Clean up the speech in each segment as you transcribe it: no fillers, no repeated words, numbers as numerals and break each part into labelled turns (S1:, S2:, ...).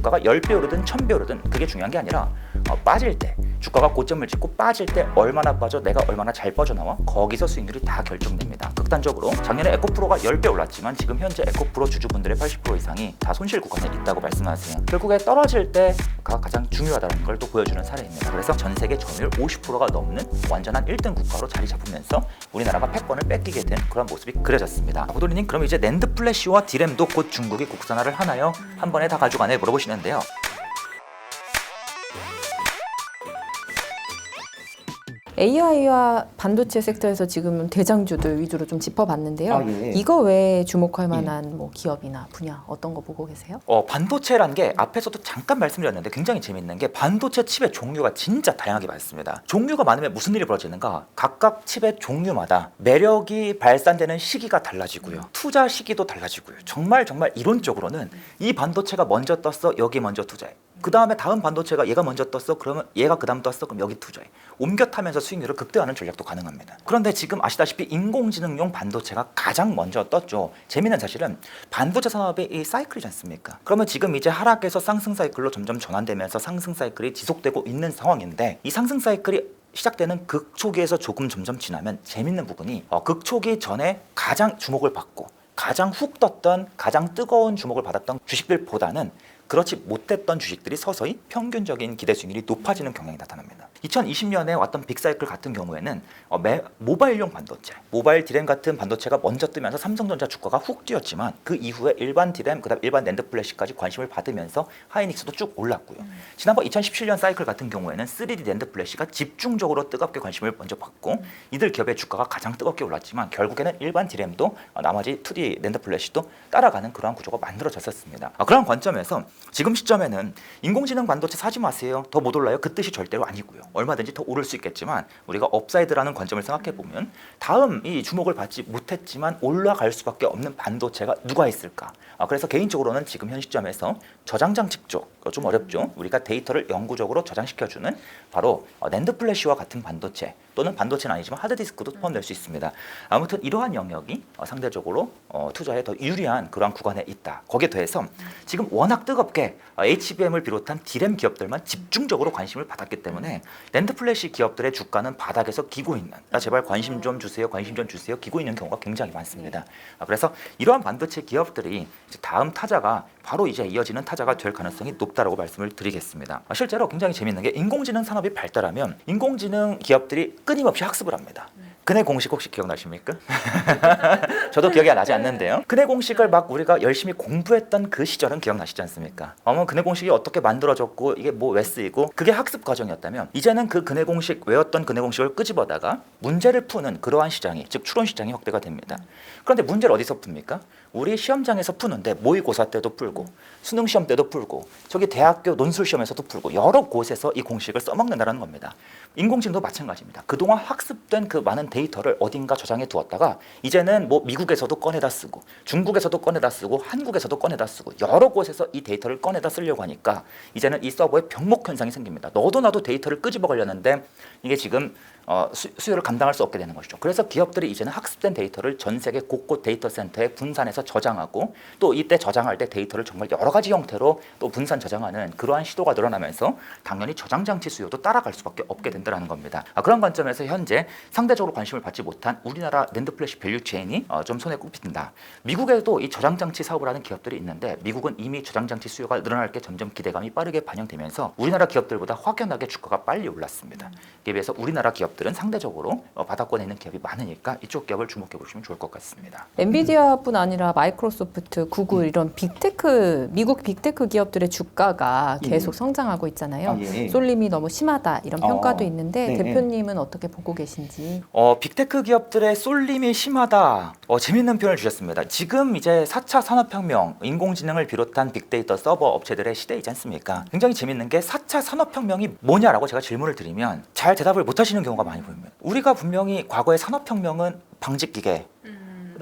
S1: 주가가 10배 오르든 1000배 오르든 그게 중요한 게 아니라 빠질 때 주가가 고점을 찍고 빠질 때 얼마나 빠져 내가 얼마나 잘 빠져나와 거기서 수익률이 다 결정됩니다. 극단적으로 작년에 에코프로가 10배 올랐지만 지금 현재 에코프로 주주분들의 80% 이상이 다 손실 구간에 있다고 말씀하세요. 결국에 떨어질 때가 가장 중요하다는 걸 또 보여주는 사례입니다. 그래서 전 세계 점유율 50%가 넘는 완전한 1등 국가로 자리 잡으면서 우리나라가 패권을 뺏기게 된 그런 모습이 그려졌습니다. 호돌이님, 그럼 이제 낸드 플래시와 디램도 곧 중국이 국산화를 하나요? 한 번에 다 가져가네 물어보시는데요.
S2: AI와 반도체 섹터에서 지금 대장주들 위주로 좀 짚어봤는데요.
S1: 예.
S2: 이거 외에 주목할 만한 뭐 기업이나 분야 어떤 거 보고 계세요?
S1: 반도체란 게 앞에서도 잠깐 말씀드렸는데 굉장히 재밌는 게 반도체 칩의 종류가 진짜 다양하게 많습니다. 종류가 많으면 무슨 일이 벌어지는가? 각각 칩의 종류마다 매력이 발산되는 시기가 달라지고요. 투자 시기도 달라지고요. 정말 이론적으로는 이 반도체가 먼저 떴어, 여기 먼저 투자해. 그 다음에 다음 반도체가 얘가 먼저 떴어, 그러면 얘가 그 다음 떴어, 그럼 여기 투자해. 옮겨 타면서 수익률을 극대화하는 전략도 가능합니다. 그런데 지금 아시다시피 인공지능용 반도체가 가장 먼저 떴죠. 재미있는 사실은 반도체 산업의 이 사이클이지 않습니까? 그러면 지금 이제 하락에서 상승 사이클로 점점 전환되면서 상승 사이클이 지속되고 있는 상황인데, 이 상승 사이클이 시작되는 극초기에서 조금 점점 지나면 재밌는 부분이 극초기 전에 가장 주목을 받고 가장 훅 떴던 가장 뜨거운 주목을 받았던 주식들보다는 그렇지 못했던 주식들이 서서히 평균적인 기대 수익률이 높아지는 경향이 나타납니다. 2020년에 왔던 빅사이클 같은 경우에는 모바일용 반도체, 모바일 디램 같은 반도체가 먼저 뜨면서 삼성전자 주가가 훅 뛰었지만 그 이후에 일반 디램, 그다음 일반 낸드 플래시까지 관심을 받으면서 하이닉스도 쭉 올랐고요. 지난번 2017년 사이클 같은 경우에는 3D 낸드 플래시가 집중적으로 뜨겁게 관심을 먼저 받고 이들 기업의 주가가 가장 뜨겁게 올랐지만 결국에는 일반 디램도 나머지 2D 낸드 플래시도 따라가는 그러한 구조가 만들어졌었습니다. 그런 관점에서 지금 시점에는 인공지능 반도체 사지 마세요, 더 못 올라요, 그 뜻이 절대로 아니고요. 얼마든지 더 오를 수 있겠지만 우리가 업사이드라는 관점을 생각해 보면 다음 이 주목을 받지 못했지만 올라갈 수밖에 없는 반도체가 누가 있을까? 그래서 개인적으로는 지금 현 시점에서 저장장치 쪽 좀 어렵죠. 우리가 데이터를 영구적으로 저장시켜주는 바로 낸드 플래시와 같은 반도체, 또는 반도체는 아니지만 하드디스크도 포함될 수 있습니다. 아무튼 이러한 영역이 상대적으로 투자에 더 유리한 그러한 구간에 있다. 거기에 더해서 지금 워낙 뜨겁게 HBM을 비롯한 디램 기업들만 집중적으로 관심을 받았기 때문에 낸드 플래시 기업들의 주가는 바닥에서 기고 있는, 제발 관심 좀 주세요, 관심 좀 주세요, 기고 있는 경우가 굉장히 많습니다. 그래서 이러한 반도체 기업들이 이제 다음 타자가 바로 이제 이어지는 타자가 될 가능성이 높다라고 말씀을 드리겠습니다. 실제로 굉장히 재밌는 게 인공지능 산업이 발달하면 인공지능 기업들이 끊임없이 학습을 합니다. 근해 공식 혹시 기억나십니까? 저도 기억이 나지 않는데요. 근해 공식을 막 우리가 열심히 공부했던 그 시절은 기억나시지 않습니까? 근해 공식이 어떻게 만들어졌고 이게 뭐 왜 쓰이고 그게 학습 과정이었다면, 이제는 그 근해 공식, 외웠던 근해 공식을 끄집어다가 문제를 푸는 그러한 시장이, 즉 추론 시장이 확대가 됩니다. 그런데 문제를 어디서 풉니까? 우리 시험장에서 푸는데 모의고사 때도 풀고 수능 시험 때도 풀고 저기 대학교 논술 시험에서도 풀고 여러 곳에서 이 공식을 써먹는다는 겁니다. 인공지능도 마찬가지입니다. 그동안 학습된 그 많은 데이터를 어딘가 저장해 두었다가 이제는 뭐 미국에서도 꺼내다 쓰고 중국에서도 꺼내다 쓰고 한국에서도 꺼내다 쓰고 여러 곳에서 이 데이터를 꺼내다 쓰려고 하니까 이제는 이 서버에 병목 현상이 생깁니다. 너도 나도 데이터를 끄집어 가려는데 이게 지금 수요를 감당할 수 없게 되는 것이죠. 그래서 기업들이 이제는 학습된 데이터를 전 세계 곳곳 데이터 센터에 분산해서 저장하고, 또 이때 저장할 때 데이터를 정말 여러 가지 형태로 또 분산 저장하는 그러한 시도가 늘어나면서 당연히 저장 장치 수요도 따라갈 수밖에 없게 된다는 겁니다. 그런 관점에서 현재 상대적으로 관심을 받지 못한 우리나라 낸드 플래시 밸류 체인이 좀 손에 꼽힌다. 미국에도 이 저장 장치 사업을 하는 기업들이 있는데 미국은 이미 저장 장치 수요가 늘어날 게 점점 기대감이 빠르게 반영되면서 우리나라 기업들보다 확연하게 주가가 빨리 올랐습니다. 이에 비해서 우리나라 기업들은 상대적으로 바닥권에 있는 기업이 많으니까 이쪽 기업을 주목해 보시면 좋을 것 같습니다.
S2: 엔비디아뿐 아니라 마이크로소프트, 구글 이런 빅테크, 미국 빅테크 기업들의 주가가 계속 성장하고 있잖아요. 쏠림이 너무 심하다 이런 평가도 있는데 대표님은 어떻게 보고 계신지?
S1: 빅테크 기업들의 쏠림이 심하다. 재밌는 표현을 주셨습니다. 지금 이제 4차 산업혁명, 인공지능을 비롯한 빅데이터 서버 업체들의 시대이지 않습니까? 굉장히 재밌는 게 4차 산업혁명이 뭐냐라고 제가 질문을 드리면 잘 대답을 못 하시는 경우가 많이 보입니다. 우리가 분명히 과거의 산업혁명은 방직기계,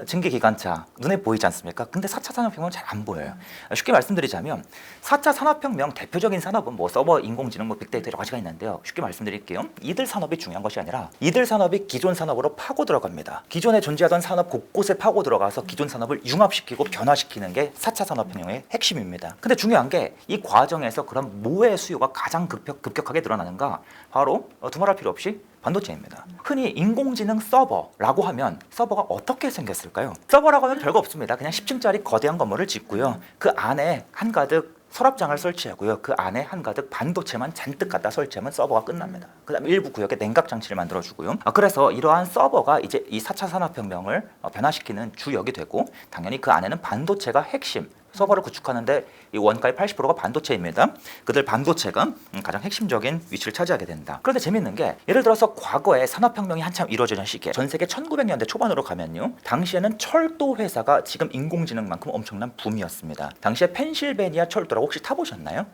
S1: 증기기관차 눈에 보이지 않습니까? 근데 4차 산업혁명은 잘 안 보여요. 쉽게 말씀드리자면 4차 산업혁명 대표적인 산업은 뭐 서버, 인공지능, 뭐 빅데이터 여러 가지가 있는데요. 쉽게 말씀드릴게요. 이들 산업이 중요한 것이 아니라 이들 산업이 기존 산업으로 파고 들어갑니다. 기존에 존재하던 산업 곳곳에 파고 들어가서 기존 산업을 융합시키고 변화시키는 게 4차 산업혁명의 핵심입니다. 근데 중요한 게 이 과정에서 그런 뭐의 수요가 가장 급격하게 늘어나는가? 바로 두말할 필요 없이 반도체입니다. 흔히 인공지능 서버라고 하면 서버가 어떻게 생겼을까요? 서버라고 하면 별거 없습니다. 그냥 10층짜리 거대한 건물을 짓고요. 그 안에 한가득 서랍장을 설치하고요. 그 안에 한가득 반도체만 잔뜩 갖다 설치하면 서버가 끝납니다. 그 다음에 일부 구역에 냉각 장치를 만들어주고요. 그래서 이러한 서버가 이제 이 4차 산업혁명을 변화시키는 주역이 되고 당연히 그 안에는 반도체가 핵심, 서버를 구축하는데 이 원가의 80%가 반도체입니다. 그들 반도체가 가장 핵심적인 위치를 차지하게 된다. 그런데 재밌는 게 예를 들어서 과거에 산업혁명이 한참 이루어지는 시기에 전 세계 1900년대 초반으로 가면요. 당시에는 철도 회사가 지금 인공지능만큼 엄청난 붐이었습니다. 당시에 펜실베니아 철도라고 혹시 타보셨나요?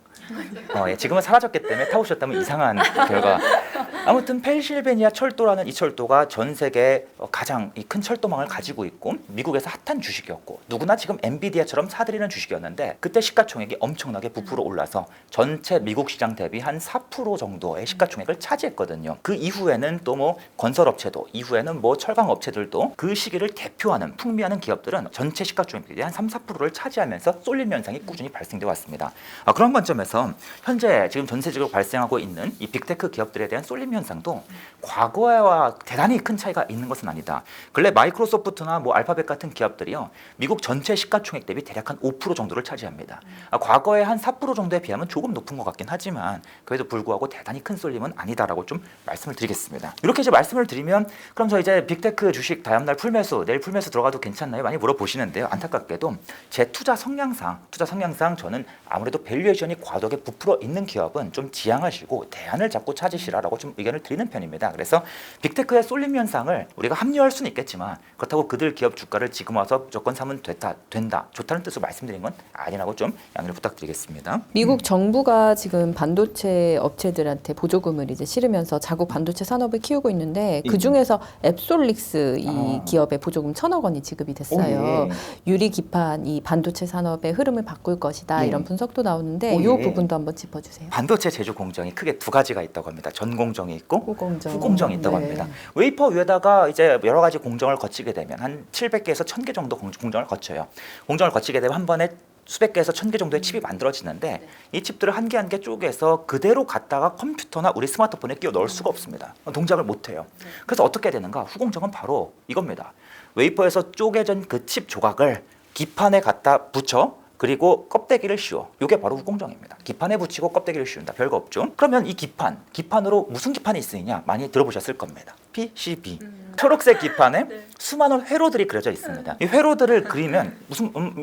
S1: 예, 지금은 사라졌기 때문에 타보셨다면 이상한 결과. 아무튼 펜실베니아 철도라는 이 철도가 전 세계 가장 큰 철도망을 가지고 있고 미국에서 핫한 주식이었고 누구나 지금 엔비디아처럼 사들이는 주식이었는데 그때 시가총액이 엄청나게 부풀어 올라서 전체 미국 시장 대비 한 4% 정도의 시가총액을 차지했거든요. 그 이후에는 또 뭐 건설업체도 이후에는 뭐 철강업체들도 그 시기를 대표하는 풍미하는 기업들은 전체 시가총액 대비 한 3, 4%를 차지하면서 쏠림 현상이 꾸준히 발생돼 왔습니다. 그런 관점에서 현재 지금 전 세계적으로 발생하고 있는 이 빅테크 기업들에 대한 쏠림 현상도 과거와 대단히 큰 차이가 있는 것은 아니다. 근래 마이크로소프트나 뭐 알파벳 같은 기업들이요. 미국 전체 시가총액 대비 대략 한 5% 정도를 차지합니다. 과거에 한 4% 정도에 비하면 조금 높은 것 같긴 하지만 그래도 불구하고 대단히 큰 쏠림은 아니다라고 좀 말씀을 드리겠습니다. 이렇게 이제 말씀을 드리면 그럼 저 이제 빅테크 주식 다음날 풀매수, 내일 풀매수 들어가도 괜찮나요? 많이 물어보시는데요. 안타깝게도 제 투자 성향상 저는 아무래도 밸류에이션이 과도하게 부풀어 있는 기업은 좀 지양하시고 대안을 잡고 찾으시라라고 좀 의견을 드리는 편입니다. 그래서 빅테크의 쏠림 현상을 우리가 합리화할 수는 있겠지만 그렇다고 그들 기업 주가를 지금 와서 무조건 사면 된다, 좋다는 뜻으로 말씀드린 건 아니라고 좀 양해를 부탁드리겠습니다.
S2: 미국 정부가 지금 반도체 업체들한테 보조금을 이제 실으면서 자국 반도체 산업을 키우고 있는데 그 중에서 앱솔릭스 이 기업에 보조금 1,000억 원이 지급이 됐어요. 유리 기판 이 반도체 산업의 흐름을 바꿀 것이다 이런 분석도 나오는데 이 부분도 한번 짚어주세요.
S1: 반도체 제조 공정이 크게 두 가지가 있다고 합니다. 전 공정이 있고
S2: 후공정이
S1: 있다고 합니다. 웨이퍼 위에다가 이제 여러 가지 공정을 거치게 되면 한 700개에서 1,000개 정도 공정을 거쳐요. 공정을 거치게 되면 한 번에 수백 개에서 1,000개 정도의 칩이 만들어지는데 이 칩들을 한 개 한 개 쪼개서 그대로 갖다가 컴퓨터나 우리 스마트폰에 끼워 넣을 수가 없습니다. 동작을 못 해요. 그래서 어떻게 해야 되는가? 후공정은 바로 이겁니다. 웨이퍼에서 쪼개진 그 칩 조각을 기판에 갖다 붙여 그리고 껍데기를 씌워. 이게 바로 후공정입니다. 기판에 붙이고 껍데기를 씌운다. 별거 없죠. 그러면 이 기판으로 무슨 기판이 쓰이냐? 많이 들어보셨을 겁니다. PCB. 초록색 기판에 수많은 회로들이 그려져 있습니다. 이 회로들을 그리면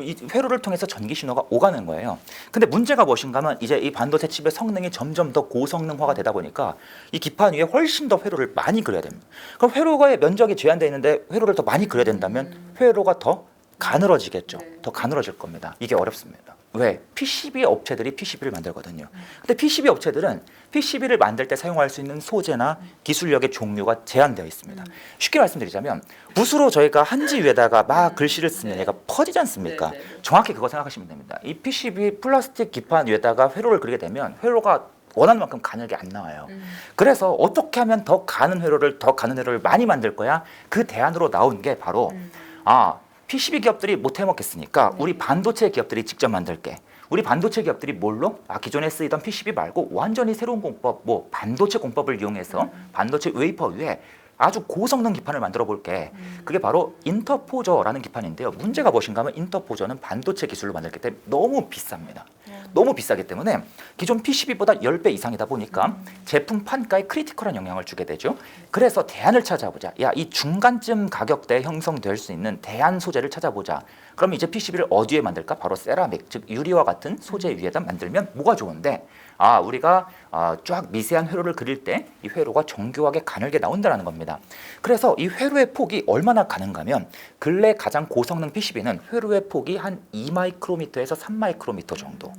S1: 이 회로를 통해서 전기 신호가 오가는 거예요. 근데 문제가 무엇인가 하면 이제 이 반도체 칩의 성능이 점점 더 고성능화가 되다 보니까 이 기판 위에 훨씬 더 회로를 많이 그려야 됩니다. 그럼 회로의 면적이 제한되어 있는데 회로를 더 많이 그려야 된다면 회로가 더 가늘어지겠죠. 더 가늘어질 겁니다. 이게 어렵습니다. 왜? PCB 업체들이 PCB를 만들거든요. 근데 PCB 업체들은 PCB를 만들 때 사용할 수 있는 소재나 기술력의 종류가 제한되어 있습니다. 쉽게 말씀드리자면 붓으로 저희가 한지 위에다가 막 글씨를 쓰면 얘가 퍼지지 않습니까? 정확히 그거 생각하시면 됩니다. 이 PCB 플라스틱 기판 위에다가 회로를 그리게 되면 회로가 원하는 만큼 가늘게 안 나와요. 그래서 어떻게 하면 더 가는 회로를 많이 만들 거야? 그 대안으로 나온 게 바로 PCB 기업들이 못 해먹겠으니까 우리 반도체 기업들이 직접 만들게. 우리 반도체 기업들이 뭘로? 기존에 쓰이던 PCB 말고 완전히 새로운 공법, 뭐 반도체 공법을 이용해서 반도체 웨이퍼 위에 아주 고성능 기판을 만들어 볼게. 그게 바로 인터포저라는 기판인데요. 문제가 무엇인가 하면 인터포저는 반도체 기술로 만들기 때문에 너무 비쌉니다. 너무 비싸기 때문에 기존 PCB보다 10배 이상이다 보니까 제품 판가에 크리티컬한 영향을 주게 되죠. 그래서 대안을 찾아보자. 이 중간쯤 가격대에 형성될 수 있는 대안 소재를 찾아보자. 그럼 이제 PCB를 어디에 만들까? 바로 세라믹, 즉 유리와 같은 소재 위에다 만들면 뭐가 좋은데 우리가 쫙 미세한 회로를 그릴 때 이 회로가 정교하게 가늘게 나온다는 겁니다. 그래서 이 회로의 폭이 얼마나 가는가 하면 근래 가장 고성능 PCB는 회로의 폭이 한 2마이크로미터에서 3마이크로미터 정도.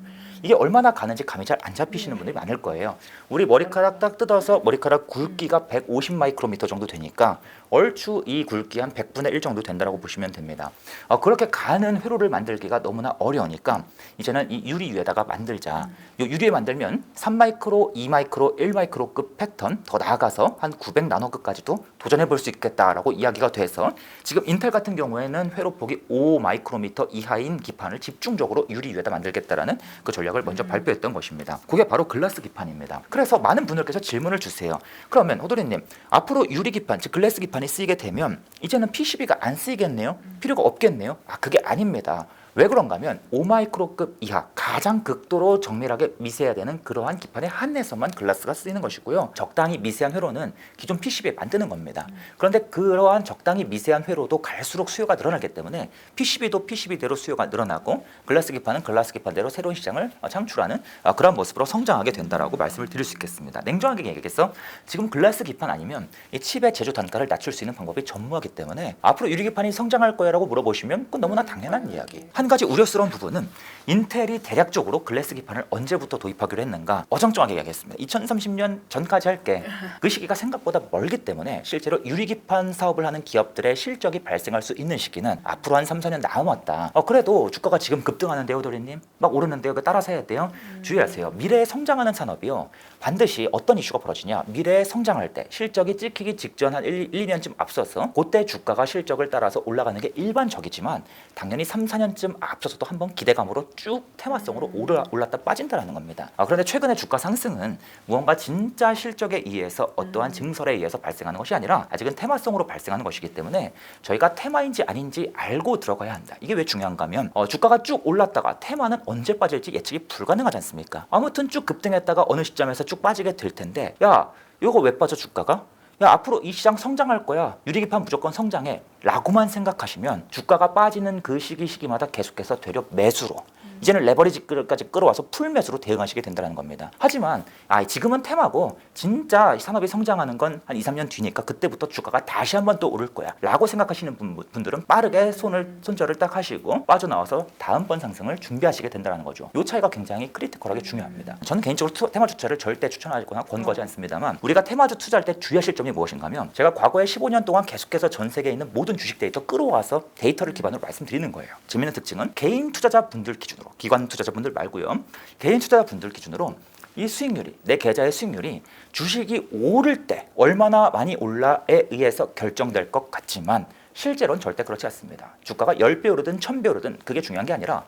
S1: 이게 얼마나 가는지 감이 잘 안 잡히시는 분들이 많을 거예요. 우리 머리카락 딱 뜯어서 머리카락 굵기가 150 마이크로미터 정도 되니까 얼추 이 굵기 한 100분의 1 정도 된다고 보시면 됩니다. 그렇게 가는 회로를 만들기가 너무나 어려우니까 이제는 이 유리유에다가 만들자. 이 유리에 만들면 3마이크로, 2마이크로, 1마이크로급 패턴 더 나아가서 한 900나노급까지도 도전해 볼 수 있겠다라고 이야기가 돼서 지금 인텔 같은 경우에는 회로폭이 5마이크로미터 이하인 기판을 집중적으로 유리유에다 만들겠다라는 그 전략을 먼저 발표했던 것입니다. 그게 바로 글라스 기판입니다. 그래서 많은 분들께서 질문을 주세요. 그러면 호돌이님, 앞으로 유리 기판, 즉 글래스 기판이 쓰이게 되면 이제는 PCB가 안 쓰이겠네요? 필요가 없겠네요? 그게 아닙니다. 왜 그런가 하면 5마이크로급 이하 가장 극도로 정밀하게 미세해야 되는 그러한 기판에 한해서만 글라스가 쓰이는 것이고요. 적당히 미세한 회로는 기존 PCB에 만드는 겁니다. 그런데 그러한 적당히 미세한 회로도 갈수록 수요가 늘어나기 때문에 PCB도 PCB대로 수요가 늘어나고 글라스 기판은 글라스 기판대로 새로운 시장을 창출하는 그런 모습으로 성장하게 된다라고 말씀을 드릴 수 있겠습니다. 냉정하게 얘기해서 지금 글라스 기판 아니면 이 칩의 제조 단가를 낮출 수 있는 방법이 전무하기 때문에 앞으로 유리 기판이 성장할 거야라고 물어보시면 그건 너무나 당연한 이야기. 한 가지 우려스러운 부분은 인텔이 대략적으로 글래스 기판을 언제부터 도입하기로 했는가 어정쩡하게 이야기했습니다. 2030년 전까지 할게. 그 시기가 생각보다 멀기 때문에 실제로 유리기판 사업을 하는 기업들의 실적이 발생할 수 있는 시기는 앞으로 한 3, 4년 남았다. 그래도 주가가 지금 급등하는데요, 도리님? 막 오르는데요. 따라서 해야 돼요? 주의하세요. 미래에 성장하는 산업이요. 반드시 어떤 이슈가 벌어지냐. 미래에 성장할 때 실적이 찍히기 직전 한 1, 2년쯤 앞서서 그때 주가가 실적을 따라서 올라가는 게 일반적이지만 당연히 3, 4년쯤 앞서서도 한번 기대감으로 쭉 테마성으로 올랐다 빠진다라는 겁니다. 그런데 최근의 주가 상승은 무언가 진짜 실적에 의해서 어떠한 증설에 의해서 발생하는 것이 아니라 아직은 테마성으로 발생하는 것이기 때문에 저희가 테마인지 아닌지 알고 들어가야 한다. 이게 왜 중요한가 하면 주가가 쭉 올랐다가 테마는 언제 빠질지 예측이 불가능하지 않습니까? 아무튼 쭉 급등했다가 어느 시점에서 쭉 빠지게 될 텐데 야 이거 왜 빠져 주가가? 야 앞으로 이 시장 성장할 거야. 유리기판 무조건 성장해 라고만 생각하시면 주가가 빠지는 그 시기마다 계속해서 되려 매수로 이제는 레버리지까지 끌어와서 풀매수로 대응하시게 된다는 겁니다. 하지만 지금은 테마고 진짜 산업이 성장하는 건 한 2, 3년 뒤니까 그때부터 주가가 다시 한번 또 오를 거야 라고 생각하시는 분들은 빠르게 손절을 딱 하시고 빠져나와서 다음번 상승을 준비하시게 된다는 거죠. 이 차이가 굉장히 크리티컬하게 중요합니다. 저는 개인적으로 테마주 투자를 절대 추천하거나 권고하지 않습니다만 우리가 테마주 투자할 때 주의하실 점이 무엇인가 하면 제가 과거에 15년 동안 계속해서 전 세계에 있는 모든 주식 데이터 끌어와서 데이터를 기반으로 말씀드리는 거예요. 재미있는 특징은 개인 투자자분들 기준으로 기관 투자자분들 말고요. 개인 투자자분들 기준으로 이 수익률이 내 계좌의 수익률이 주식이 오를 때 얼마나 많이 올라에 의해서 결정될 것 같지만 실제로는 절대 그렇지 않습니다. 주가가 10배 오르든 1000배 오르든 그게 중요한 게 아니라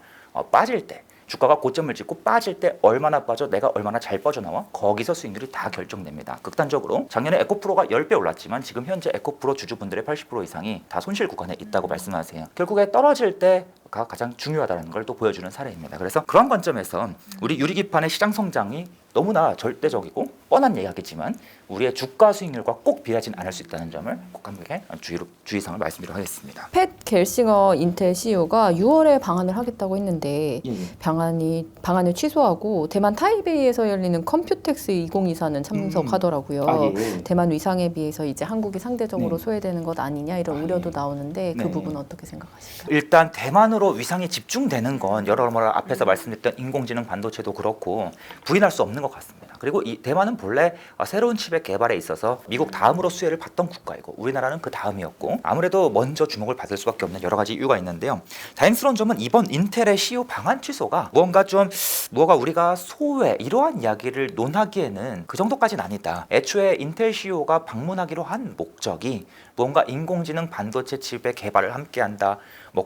S1: 빠질 때 주가가 고점을 찍고 빠질 때 얼마나 빠져 내가 얼마나 잘 빠져나와 거기서 수익률이 다 결정됩니다. 극단적으로 작년에 에코프로가 10배 올랐지만 지금 현재 에코프로 주주분들의 80% 이상이 다 손실 구간에 있다고 말씀하세요. 결국에 떨어질 때가 가장 중요하다는 걸 또 보여주는 사례입니다. 그래서 그런 관점에서 우리 유리기판의 시장 성장이 너무나 절대적이고 뻔한 이야기지만 우리의 주가 수익률과 꼭 비례하진 않을 수 있다는 점을 꼭 한번 주의사항을 말씀드리도록 하겠습니다.
S2: 팻 겔싱어 인텔 CEO가 6월에 방한을 하겠다고 했는데 방한을 취소하고 대만 타이베이에서 열리는 컴퓨텍스 2024는 참석하더라고요. 대만 위상에 비해서 이제 한국이 상대적으로 소외되는 것 아니냐 이런 우려도 나오는데 그 부분 어떻게 생각하실까요?
S1: 일단 대만으로 위상이 집중되는 건 여러모로 앞에서 말씀드렸던 인공지능 반도체도 그렇고 부인할 수 없는 것 같습니다. 그리고 이 대만은 본래 새로운 칩의 개발에 있어서 미국 다음으로 수혜를 받던 국가이고 우리나라는 그 다음이었고 아무래도 먼저 주목을 받을 수밖에 없는 여러 가지 이유가 있는데요. 다행스러운 점은 이번 인텔의 CEO 방한 취소가 무언가 우리가 소외 이러한 이야기를 논하기에는 그 정도까지는 아니다. 애초에 인텔 CEO가 방문하기로 한 목적이 뭔가 인공지능 반도체 칩의 개발을 함께한다.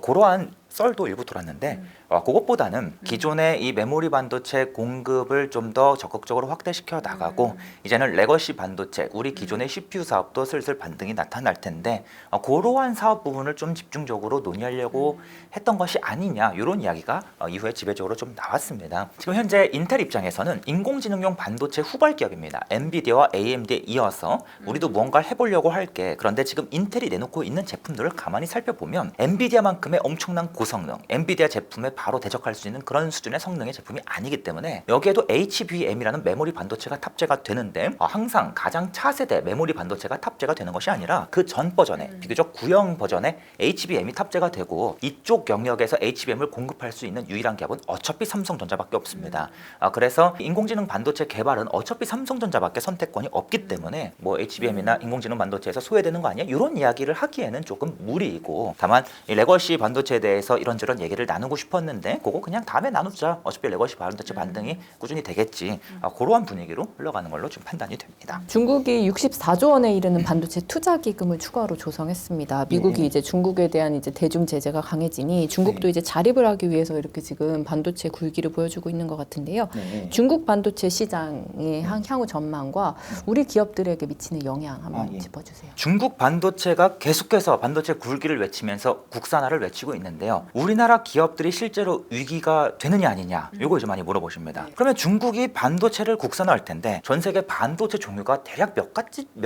S1: 그러한 썰도 일부 돌았는데 그것보다는 기존의 이 메모리 반도체 공급을 좀 더 적극적으로 확대시켜 나가고 이제는 레거시 반도체 우리 기존의 CPU 사업도 슬슬 반등이 나타날 텐데 그러한 사업 부분을 좀 집중적으로 논의하려고 했던 것이 아니냐 이런 이야기가 이후에 지배적으로 좀 나왔습니다. 지금 현재 인텔 입장에서는 인공지능용 반도체 후발 기업입니다. 엔비디아와 AMD에 이어서 우리도 무언가를 해보려고 할게. 그런데 지금 인텔이 내놓고 있는 제품들을 가만히 살펴보면 엔비디아만 AMD만큼의 엄청난 고성능, 엔비디아 제품에 바로 대적할 수 있는 그런 수준의 성능의 제품이 아니기 때문에 여기에도 HBM이라는 메모리 반도체가 탑재가 되는데 항상 가장 차세대 메모리 반도체가 탑재가 되는 것이 아니라 그 전 버전에 비교적 구형 버전에 HBM이 탑재가 되고 이쪽 영역에서 HBM을 공급할 수 있는 유일한 기업은 어차피 삼성전자밖에 없습니다. 그래서 인공지능 반도체 개발은 어차피 삼성전자밖에 선택권이 없기 때문에 뭐 HBM이나 인공지능 반도체에서 소외되는 거 아니야? 이런 이야기를 하기에는 조금 무리이고, 다만 이 레거시 반도체에 대해서 이런저런 얘기를 나누고 싶었는데 그거 그냥 다음에 나누자. 어차피 레거시 반도체 반등이 꾸준히 되겠지. 그러한 분위기로 흘러가는 걸로 좀 판단이 됩니다.
S2: 중국이 64조 원에 이르는 반도체 투자 기금을 추가로 조성했습니다. 미국이 이제 중국에 대한 이제 대중 제재가 강해지니 중국도 이제 자립을 하기 위해서 이렇게 지금 반도체 굴기를 보여주고 있는 것 같은데요. 중국 반도체 시장의 향후 전망과 우리 기업들에게 미치는 영향 한번 짚어주세요.
S1: 중국 반도체가 계속해서 반도체 굴기를 외치면서 국산화를 외치고 있는데요. 우리나라 기업들이 실제로 위기가 되느냐 아니냐, 이거 이제 많이 물어보십니다. 그러면 중국이 반도체를 국산화할 텐데 전 세계 반도체 종류가 대략 몇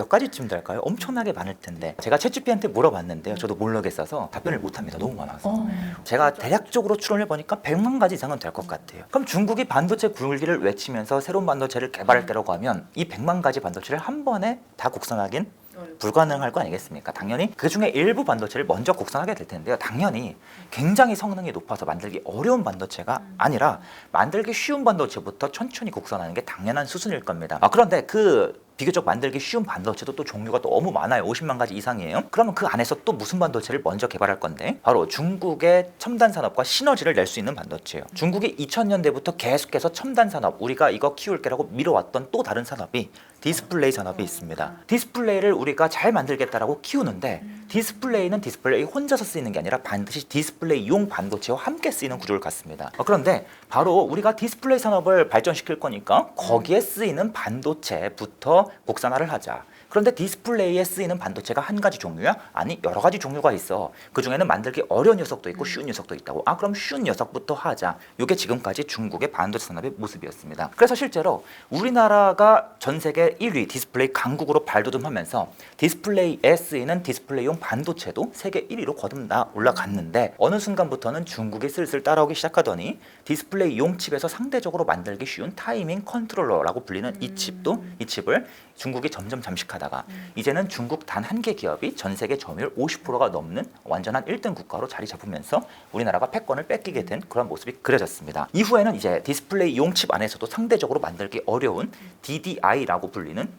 S1: 가지쯤 될까요? 엄청나게 많을 텐데 제가 챗GPT한테 물어봤는데요. 저도 모르겠어서 답변을 못합니다. 너무 많아서. 제가 대략적으로 추론해 보니까 100만 가지 이상은 될 것 같아요. 그럼 중국이 반도체 굴기를 외치면서 새로운 반도체를 개발할 때라고 하면 이 100만 가지 반도체를 한 번에 다 국산하긴 불가능할 거 아니겠습니까? 당연히 그 중에 일부 반도체를 먼저 국산하게 될 텐데요. 당연히 굉장히 성능이 높아서 만들기 어려운 반도체가 아니라 만들기 쉬운 반도체부터 천천히 국산하는 게 당연한 수순일 겁니다. 그런데 그 비교적 만들기 쉬운 반도체도 또 종류가 너무 많아요. 50만 가지 이상이에요. 그러면 그 안에서 또 무슨 반도체를 먼저 개발할 건데 바로 중국의 첨단 산업과 시너지를 낼 수 있는 반도체예요. 중국이 2000년대부터 계속해서 첨단 산업, 우리가 이거 키울 게라고 밀어왔던 또 다른 산업이 디스플레이 산업이 있습니다. 디스플레이를 우리가 잘 만들겠다라고 키우는데 디스플레이는 디스플레이 혼자서 쓰이는 게 아니라 반드시 디스플레이용 반도체와 함께 쓰이는 구조를 갖습니다. 그런데 바로 우리가 디스플레이 산업을 발전시킬 거니까 거기에 쓰이는 반도체부터 국산화를 하자. 그런데 디스플레이에 쓰이는 반도체가 한 가지 종류야? 아니, 여러 가지 종류가 있어. 그 중에는 만들기 어려운 녀석도 있고 쉬운 녀석도 있다고. 그럼 쉬운 녀석부터 하자. 이게 지금까지 중국의 반도체 산업의 모습이었습니다. 그래서 실제로 우리나라가 전 세계 1위 디스플레이 강국으로 발돋움하면서 디스플레이에 쓰이는 디스플레이용 반도체도 세계 1위로 거듭나 올라갔는데 어느 순간부터는 중국이 슬슬 따라오기 시작하더니 디스플레이용 칩에서 상대적으로 만들기 쉬운 타이밍 컨트롤러라고 불리는 이 칩을 중국이 점점 잠식하다가 이제는 중국 단 한 개 기업이 전 세계 점유율 50%가 넘는 완전한 1등 국가로 자리 잡으면서 우리나라가 패권을 뺏기게 된 그런 모습이 그려졌습니다. 이후에는 이제 디스플레이용 칩 안에서도 상대적으로 만들기 어려운 DDI라고 불리는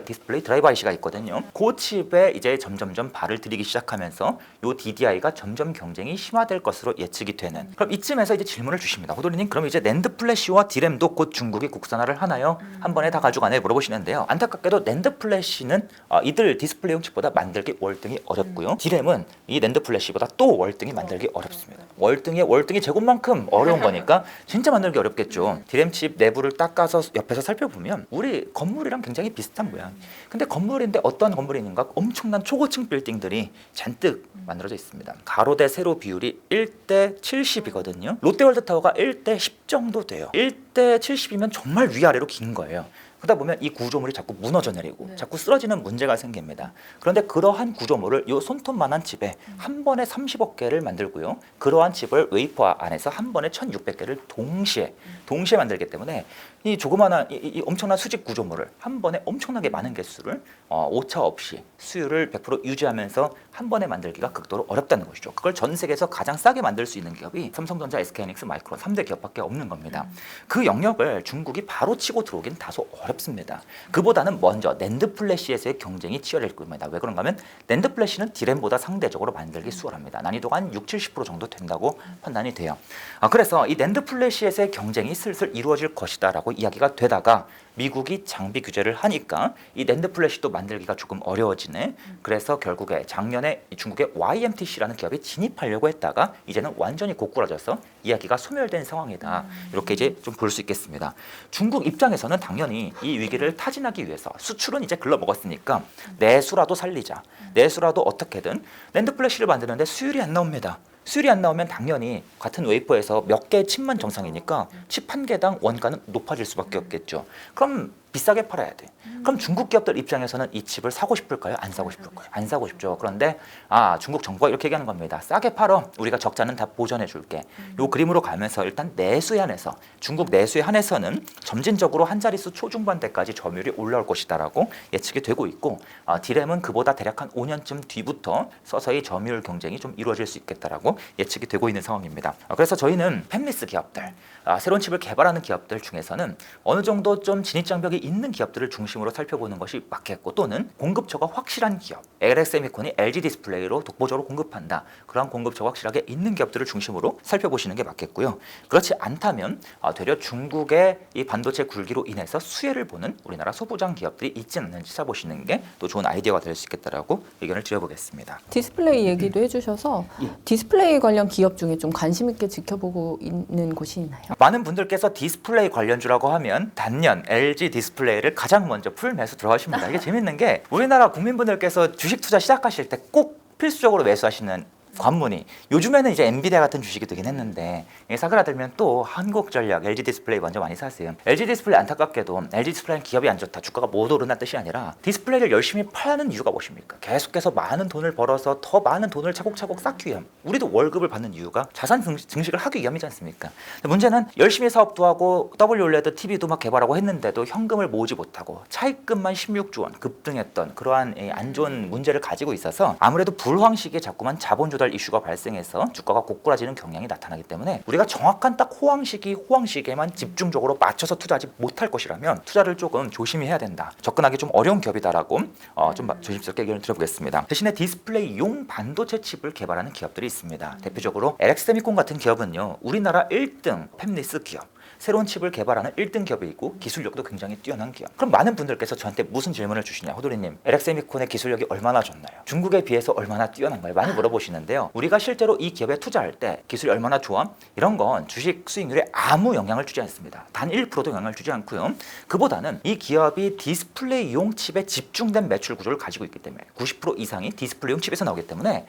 S1: 디스플레이 드라이버 IC가 있거든요. 그 칩에 이제 점점점 발을 들이기 시작하면서 이 DDI가 점점 경쟁이 심화될 것으로 예측이 되는. 그럼 이쯤에서 이제 질문을 주십니다. 호돌이님, 그럼 이제 낸드 플래시와 디램도 곧 중국이 국산화를 하나요? 한 번에 다 가져가네 물어보시는데요. 안타깝게도 낸드 플래시는 이들 디스플레이용 칩보다 만들기 월등히 어렵고요. 디램은 이 낸드 플래시보다 또 월등히 만들기 어렵습니다. 월등히 제곱만큼 어려운 거니까 진짜 만들기 어렵겠죠. 디램 칩 내부를 닦아서 옆에서 살펴보면 우리 건물이랑 굉장히 비슷한 모양. 근데 건물인데 어떤 건물이 있는가? 엄청난 초고층 빌딩들이 잔뜩 만들어져 있습니다. 가로 대 세로 비율이 1대 70이거든요. 롯데월드타워가 1대 10 정도 돼요. 1대 70이면 정말 위아래로 긴 거예요. 그러다 보면 이 구조물이 자꾸 무너져 내리고 자꾸 쓰러지는 문제가 생깁니다. 그런데 그러한 구조물을 이 손톱만한 칩에 한 번에 30억 개를 만들고요. 그러한 칩을 웨이퍼 안에서 한 번에 1600개를 동시에 만들기 때문에 이 조그마한 이 엄청난 수직 구조물을 한 번에 엄청나게 많은 개수를 오차 없이 수율을 100% 유지하면서 한 번에 만들기가 극도로 어렵다는 것이죠. 그걸 전 세계에서 가장 싸게 만들 수 있는 기업이 삼성전자, SK하이닉스, 마이크론 3대 기업밖에 없는 겁니다. 그 영역을 중국이 바로 치고 들어오긴 다소 어렵습니다. 그보다는 먼저 낸드 플래시에서의 경쟁이 치열할 겁니다. 왜 그런가 하면 낸드 플래시는 디램보다 상대적으로 만들기 수월합니다. 난이도가 한 60-70% 정도 된다고 판단이 돼요. 그래서 이 낸드 플래시에서의 경쟁이 슬슬 이루어질 것이다라고 이야기가 되다가 미국이 장비 규제를 하니까 이 낸드 플래시도 만들기가 조금 어려워지네. 그래서 결국에 작년에 중국의 YMTC라는 기업이 진입하려고 했다가 이제는 완전히 고꾸라져서 이야기가 소멸된 상황이다. 이렇게 이제 좀 볼 수 있겠습니다. 중국 입장에서는 당연히 이 위기를 타진하기 위해서 수출은 이제 글러먹었으니까 내수라도 살리자. 내수라도 어떻게든 낸드 플래시를 만드는데 수율이 안 나옵니다. 수율이 안 나오면 당연히 같은 웨이퍼에서 몇 개의 칩만 정상이니까 칩 한 개당 원가는 높아질 수밖에 없겠죠. 그럼 비싸게 팔아야 돼. 그럼 중국 기업들 입장에서는 이 칩을 사고 싶을까요? 안 사고 싶을까요? 안 사고 싶죠. 그런데 중국 정부가 이렇게 얘기하는 겁니다. 싸게 팔어. 우리가 적자는 다 보전해 줄게. 요 그림으로 가면서 일단 내수에 한해서 중국 내수에 한해서는 점진적으로 한 자릿수 초중반대까지 점유율이 올라올 것이다라고 예측이 되고 있고 디램은 그보다 대략 한 5년쯤 뒤부터 서서히 점유율 경쟁이 좀 이루어질 수 있겠다라고 예측이 되고 있는 상황입니다. 그래서 저희는 팹리스 기업들, 새로운 칩을 개발하는 기업들 중에서는 어느 정도 좀 진입장벽이 있는 기업들을 중심으로 살펴보는 것이 맞겠고, 또는 공급처가 확실한 기업, LX세미콘이 LG 디스플레이로 독보적으로 공급한다. 그러한 공급처가 확실하게 있는 기업들을 중심으로 살펴보시는 게 맞겠고요. 그렇지 않다면 되려 중국의 이 반도체 굴기로 인해서 수혜를 보는 우리나라 소부장 기업들이 있지 않는지 찾아보시는 게 또 좋은 아이디어가 될 수 있겠다라고 의견을 드려보겠습니다.
S2: 디스플레이 얘기도 해주셔서 디스플레이 관련 기업 중에 좀 관심 있게 지켜보고 있는 곳이 있나요?
S1: 많은 분들께서 디스플레이 관련주라고 하면 단연 LG 디스플레이를 가장 먼저 풀 매수 들어가십니다. 이게 재밌는 게 우리나라 국민분들께서 주식 투자 시작하실 때 꼭 필수적으로 매수하시는 관문이, 요즘에는 이제 엔비디아 같은 주식이 되긴 했는데 사그라들면 또 한국전력, LG 디스플레이 먼저 많이 사세요. LG 디스플레이 안타깝게도 LG 디스플레이는 기업이 안 좋다, 주가가 못 오르는 뜻이 아니라 디스플레이를 열심히 파는 이유가 무엇입니까? 계속해서 많은 돈을 벌어서 더 많은 돈을 차곡차곡 쌓기 위함. 우리도 월급을 받는 이유가 자산 증식을 하기 위함이지 않습니까? 문제는 열심히 사업도 하고 WOLED TV도 막 개발하고 했는데도 현금을 모으지 못하고 차입금만 16조 원 급등했던 그러한 안 좋은 문제를 가지고 있어서 아무래도 불황 시기에 자꾸만 자본 조달 이슈가 발생해서 주가가 고꾸라지는 경향이 나타나기 때문에 우리가 정확한 딱 호황 시기에만 집중적으로 맞춰서 투자하지 못할 것이라면 투자를 조금 조심히 해야 된다. 접근하기 좀 어려운 기업이다라고 좀 조심스럽게 의견을 드려보겠습니다. 대신에 디스플레이용 반도체 칩을 개발하는 기업들이 있습니다. 대표적으로 LX세미콘 같은 기업은요, 우리나라 1등 팹리스 기업, 새로운 칩을 개발하는 1등 기업이고 기술력도 굉장히 뛰어난 기업. 그럼 많은 분들께서 저한테 무슨 질문을 주시냐, 호돌이님, LX세미콘의 기술력이 얼마나 좋나요? 중국에 비해서 얼마나 뛰어난가요? 많이 물어보시는데요. 우리가 실제로 이 기업에 투자할 때 기술이 얼마나 좋아? 이런 건 주식 수익률에 아무 영향을 주지 않습니다. 단 1%도 영향을 주지 않고요. 그보다는 이 기업이 디스플레이용 칩에 집중된 매출 구조를 가지고 있기 때문에 90% 이상이 디스플레이용 칩에서 나오기 때문에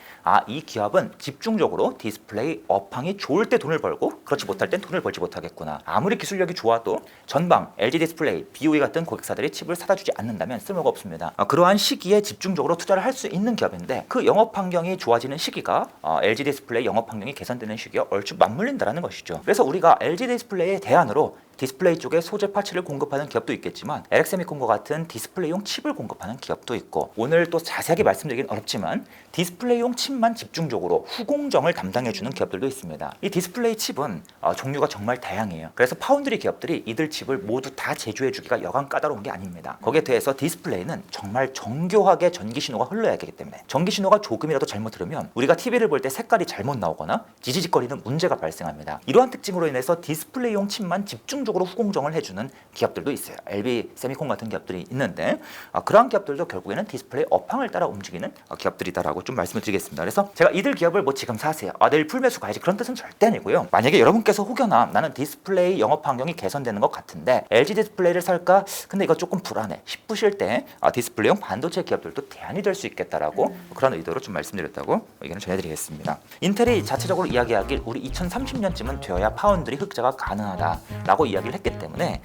S1: 이 기업은 집중적으로 디스플레이 업황이 좋을 때 돈을 벌고 그렇지 못할 땐 돈을 벌지 못하겠구나. 아무리 기술력이 좋아도 전방 LG 디스플레이, BOE 같은 고객사들이 칩을 사다 주지 않는다면 쓸모가 없습니다. 그러한 시기에 집중적으로 투자를 할 수 있는 기업인데 그 영업 환경이 좋아지는 시기가 LG 디스플레이 영업 환경이 개선되는 시기와 얼추 맞물린다는 것이죠. 그래서 우리가 LG 디스플레이의 대안으로 디스플레이 쪽에 소재 파츠를 공급하는 기업도 있겠지만 LX세미콘과 같은 디스플레이용 칩을 공급하는 기업도 있고, 오늘 또 자세하게 말씀드리긴 어렵지만 디스플레이용 칩만 집중적으로 후공정을 담당해주는 기업들도 있습니다. 이 디스플레이 칩은 종류가 정말 다양해요. 그래서 파운드리 기업들이 이들 칩을 모두 다 제조해주기가 여간 까다로운 게 아닙니다. 거기에 대해서 디스플레이는 정말 정교하게 전기 신호가 흘러야 하기 때문에 전기 신호가 조금이라도 잘못 흐르면 우리가 TV를 볼 때 색깔이 잘못 나오거나 지지직거리는 문제가 발생합니다. 이러한 특징으로 인해서 디스플레이용 칩만 집중적으로 후공정을 해주는 기업들도 있어요. LB세미콘 같은 기업들이 있는데 그러한 기업들도 결국에는 디스플레이 업황을 따라 움직이는 기업들이다라고 좀 말씀을 드리겠습니다. 그래서 제가 이들 기업을 뭐 지금 사세요, 내일 풀매수 가야지, 그런 뜻은 절대 아니고요. 만약에 여러분께서 혹여나 나는 디스플레이 영업 환경이 개선되는 것 같은데 LG 디스플레이를 살까? 근데 이거 조금 불안해 싶으실 때 디스플레이용 반도체 기업들도 대안이 될 수 있겠다라고 그런 의도로 좀 말씀드렸다고 의견을 전해드리겠습니다. 인텔이 자체적으로 이야기하길 우리 2030년쯤은 되어야 파운드리 흑자가 가능하다라고 이야기를 했기 때문에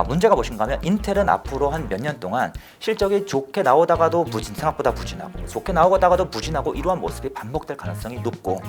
S1: 문제가 무엇인가 하면 인텔은 앞으로 한 몇 년 동안 실적이 좋게 나오다가도 생각보다 부진하고 좋게 나오다가도 부진하고 이러한 모습이 반복될 가능성이 높고,